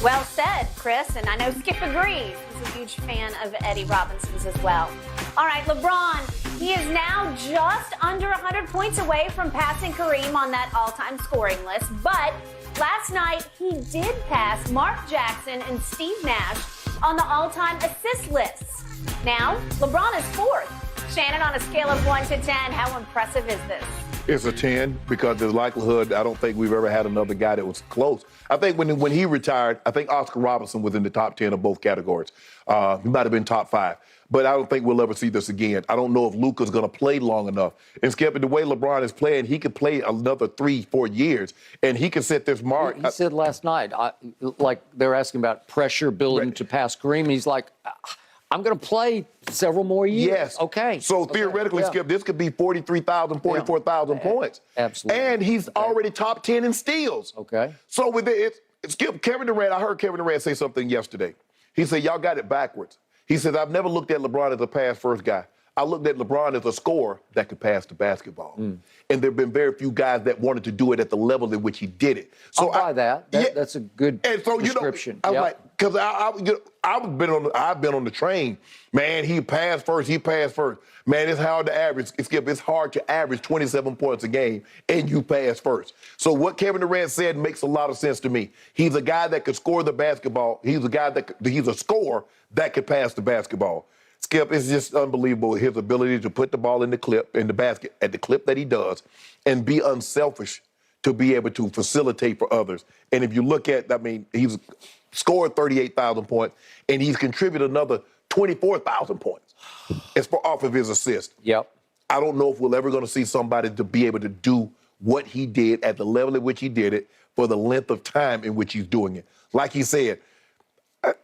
Well said, Chris, and I know Skip agrees. He's a huge fan of Eddie Robinson's as well. All right, LeBron, he is now just under 100 points away from passing Kareem on that all-time scoring list, but last night he did pass Mark Jackson and Steve Nash on the all-time assist lists. Now, LeBron is fourth. Shannon, on a scale of 1 to 10, how impressive is this? It's a 10 because there's likelihood I don't think we've ever had another guy that was close. I think when he retired, I think Oscar Robertson was in the top 10 of both categories. He might have been top 5. But I don't think we'll ever see this again. I don't know if Luka's going to play long enough. And Skip, the way LeBron is playing, he could play another 3-4 years, and he can set this mark. He said last night, like they're asking about pressure building to pass Kareem, and he's like, I'm going to play several more years. Yes. Okay. So theoretically, Skip, this could be 43,000, 44,000 points. Absolutely. And he's already top 10 in steals. Okay. So with it, Skip, Kevin Durant, I heard Kevin Durant say something yesterday. He said, y'all got it backwards. He said, I've never looked at LeBron as a pass-first guy. I looked at LeBron as a scorer that could pass the basketball. And there have been very few guys that wanted to do it at the level at which he did it. So I'll buy that. That's a good description. I was like, because I've been on the train. Man, he passed first. Man, it's hard to average. It's hard to average 27 points a game, and you pass first. So what Kevin Durant said makes a lot of sense to me. He's a guy that could score the basketball. He's a scorer that could pass the basketball. Skip, it's just unbelievable, his ability to put the ball in the basket, at the clip that he does, and be unselfish to be able to facilitate for others. And if you look at, he's scored 38,000 points, and he's contributed another 24,000 points off of his assist. Yep. I don't know if we're ever going to see somebody to be able to do what he did at the level at which he did it for the length of time in which he's doing it. Like he said,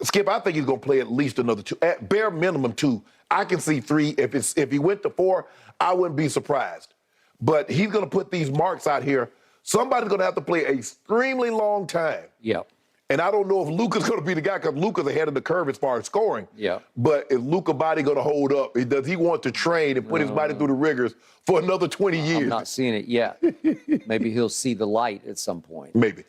Skip, I think he's going to play at least another 2, at bare minimum 2. I can see 3. If he went to 4, I wouldn't be surprised. But he's going to put these marks out here. Somebody's going to have to play an extremely long time. Yep. And I don't know if Luka's going to be the guy, because Luka's ahead of the curve as far as scoring. Yeah. But is Luka's body going to hold up? Does he want to train and put his body through the rigors for another 20 years? I'm not seeing it yet. Maybe he'll see the light at some point. Maybe.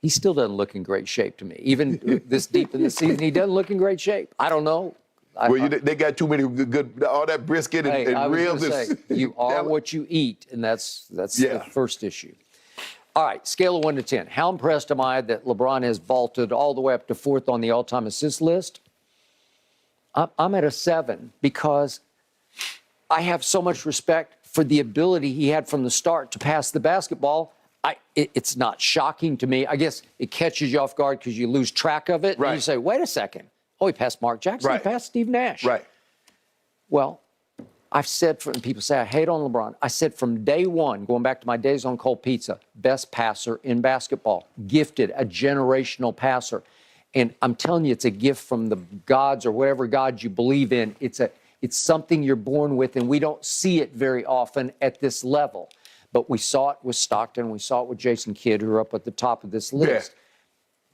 He still doesn't look in great shape to me. Even this deep in the season, he doesn't look in great shape. I don't know. They got too many good, all that brisket and ribs. You are what you eat, and that's the first issue. All right, scale of 1 to 10. How impressed am I that LeBron has vaulted all the way up to 4th on the all-time assist list? I'm at a 7 because I have so much respect for the ability he had from the start to pass the basketball. It's not shocking to me. I guess it catches you off guard because you lose track of it. Right. And you say, wait a second. Oh, he passed Mark Jackson. Right. He passed Steve Nash. Right. Well, I've said, and people say I hate on LeBron. I said from day one, going back to my days on Cold Pizza, best passer in basketball, gifted, a generational passer. And I'm telling you, it's a gift from the gods or whatever God you believe in. It's something you're born with, and we don't see it very often at this level. But we saw it with Stockton. We saw it with Jason Kidd, who are up at the top of this list.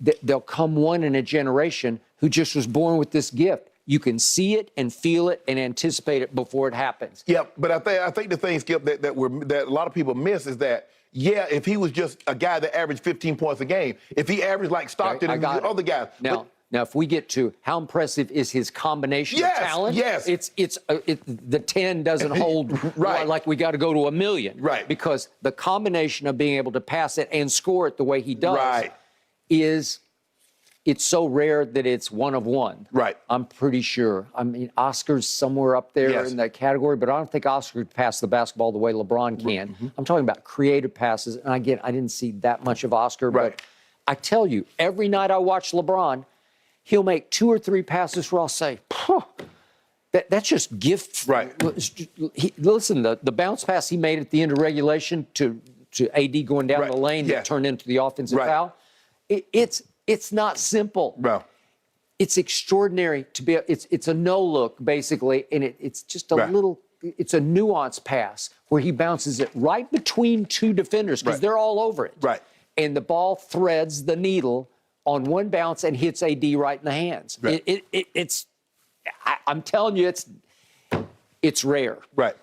Yeah. There'll come one in a generation who just was born with this gift. You can see it and feel it and anticipate it before it happens. Yeah, but I think the thing, Skip, that a lot of people miss is that, if he was just a guy that averaged 15 points a game, if he averaged like Stockton and the other guys. Now, if we get to how impressive is his combination of talent, the 10 doesn't hold like we got to go to 1 million. Right. Because the combination of being able to pass it and score it the way he does it's so rare that it's one of one. Right. I'm pretty sure. I mean, Oscar's somewhere up there in that category, but I don't think Oscar could pass the basketball the way LeBron can. Mm-hmm. I'm talking about creative passes, and again, I didn't see that much of Oscar, but I tell you, every night I watch LeBron, he'll make 2 or 3 passes where I'll say, that's just gift. Right. Listen, the bounce pass he made at the end of regulation to AD going down the lane that turned into the offensive foul, it's not simple. Bro. It's extraordinary to be. It's a no look basically, and it's just a little. It's a nuanced pass where he bounces it right between 2 defenders because they're all over it. Right. And the ball threads the needle on one bounce and hits AD right in the hands. Right. I'm telling you, it's rare. Right.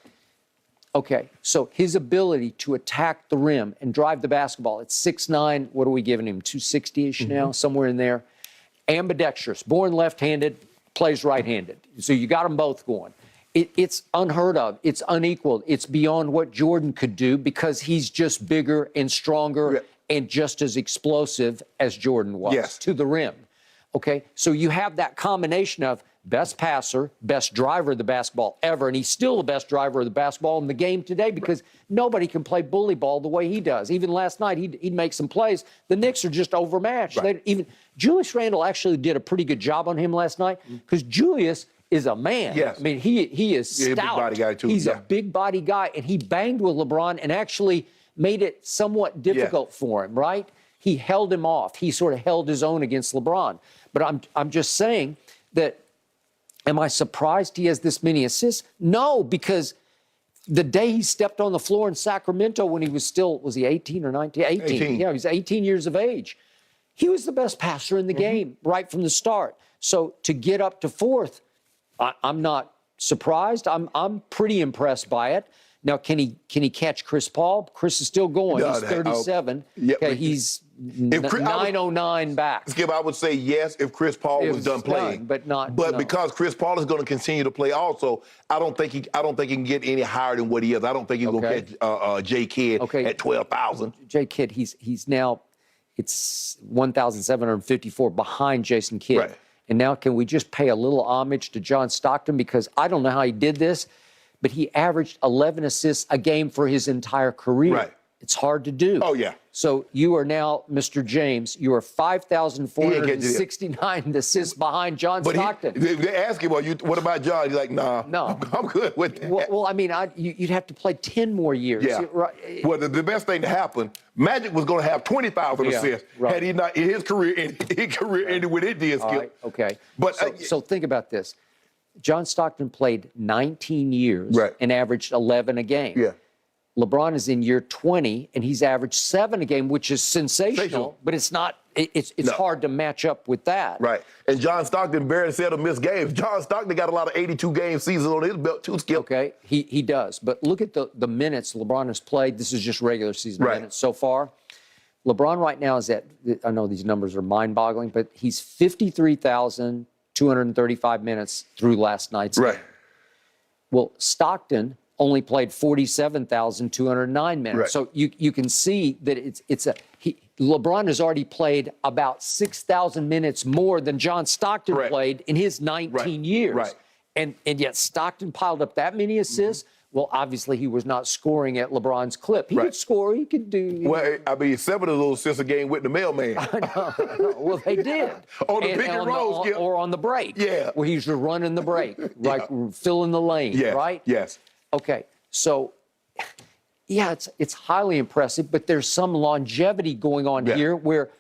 Okay, so his ability to attack the rim and drive the basketball at 6'9", what are we giving him, 260-ish now, somewhere in there. Ambidextrous, born left-handed, plays right-handed. So you got them both going. It's unheard of. It's unequaled. It's beyond what Jordan could do because he's just bigger and stronger and just as explosive as Jordan was to the rim. Okay, so you have that combination of best passer, best driver of the basketball ever, and he's still the best driver of the basketball in the game today because nobody can play bully ball the way he does. Even last night, he'd make some plays. The Knicks are just overmatched. Julius Randle actually did a pretty good job on him last night because Julius is a man. Yes. I mean, he is stout. He's a big body guy, too. He's a big body guy, and he banged with LeBron and actually made it somewhat difficult for him, right? He held him off. He sort of held his own against LeBron. But I'm just saying that, am I surprised he has this many assists? No, because the day he stepped on the floor in Sacramento when he was still, was he 18 or 19? 18. Yeah, he was 18 years of age. He was the best passer in the game right from the start. So to get up to fourth, I'm not surprised. I'm pretty impressed by it. Now, can he catch Chris Paul? Chris is still going. He's 37. Okay, he's 909 back. Skip, I would say yes if Chris Paul was done playing, but not. But because Chris Paul is going to continue to play, also, I don't think he can get any higher than what he is. I don't think he's going to catch J. Kidd at 12,000. J. Kidd, he's now it's 1,754 behind Jason Kidd. Right. And now, can we just pay a little homage to John Stockton because I don't know how he did this, but he averaged 11 assists a game for his entire career. Right. It's hard to do. Oh, yeah. So you are now, Mr. James, you are 5,469 assists behind John Stockton. They ask him, what about John? He's like, nah, no. I'm good with that. Well, I mean, you'd have to play 10 more years. Yeah. Well, the best thing to happen, Magic was going to have 20,000 assists had he not, in his career ended with it did, Skip. Right, okay. But, so think about this. John Stockton played 19 years and averaged 11 a game. Yeah. LeBron is in year 20, and he's averaged 7 a game, which is sensational. But it's not. It's hard to match up with that. Right. And John Stockton barely said to miss games. John Stockton got a lot of 82-game seasons on his belt too, Skip. Okay, he does. But look at the minutes LeBron has played. This is just regular season minutes so far. LeBron right now is at, I know these numbers are mind-boggling, but he's 53,235 minutes through last night's game. Well, Stockton only played 47,209 minutes. So you can see that LeBron has already played about 6,000 minutes more than John Stockton played in his 19 years. And yet Stockton piled up that many assists. Well, obviously he was not scoring at LeBron's clip. He could score. He could do. Well, I mean, 7 of those assists a game with the mailman. I know. Well, they did. On the pick and roll, Skip. Or on the break. Yeah. Where he's just running the break, like filling the lane, right? Yes. Okay, so, yeah, it's highly impressive, but there's some longevity going on here where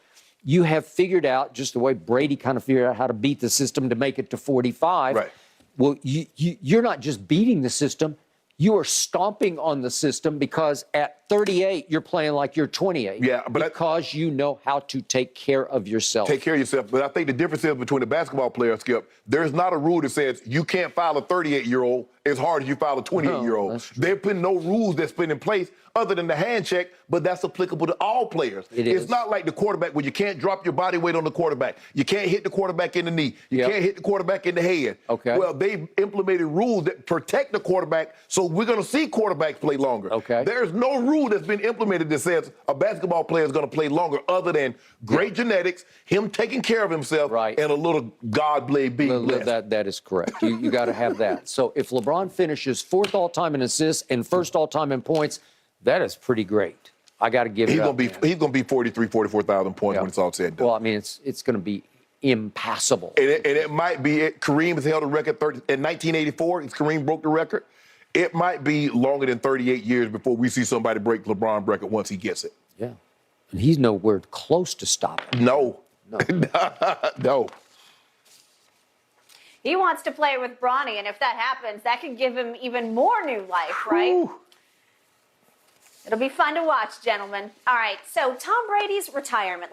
you have figured out, just the way Brady kind of figured out how to beat the system to make it to 45. Well, you're not just beating the system, you are stomping on the system because at 38, you're playing like you're 28. Yeah, but because you know how to take care of yourself. Take care of yourself. But I think the difference is between a basketball player, Skip, there's not a rule that says you can't foul a 38-year-old as hard as you foul a 28-year-old. They're putting no rules that's put in place other than the hand check, but that's applicable to all players. It's not like the quarterback where you can't drop your body weight on the quarterback. You can't hit the quarterback in the knee. You can't hit the quarterback in the head. Well, they've implemented rules that protect the quarterback, so we're going to see quarterbacks play longer. There's no rule that's been implemented that says a basketball player is going to play longer other than great genetics, him taking care of himself, and a little God blade being blessed. That is correct. You got to have that. So if LeBron finishes 4th all-time in assists and 1st all-time in points, that is pretty great. I got to give it up. He's going to be 43, 44,000 points when it's all said and done. Well, I mean, it's going to be impassable. And it might be Kareem has held a record in 1984. Kareem broke the record. It might be longer than 38 years before we see somebody break LeBron's record once he gets it. Yeah. And he's nowhere close to stopping. No. No. He wants to play with Bronny, and if that happens, that could give him even more new life, right? It'll be fun to watch, gentlemen. All right, so Tom Brady's retirement.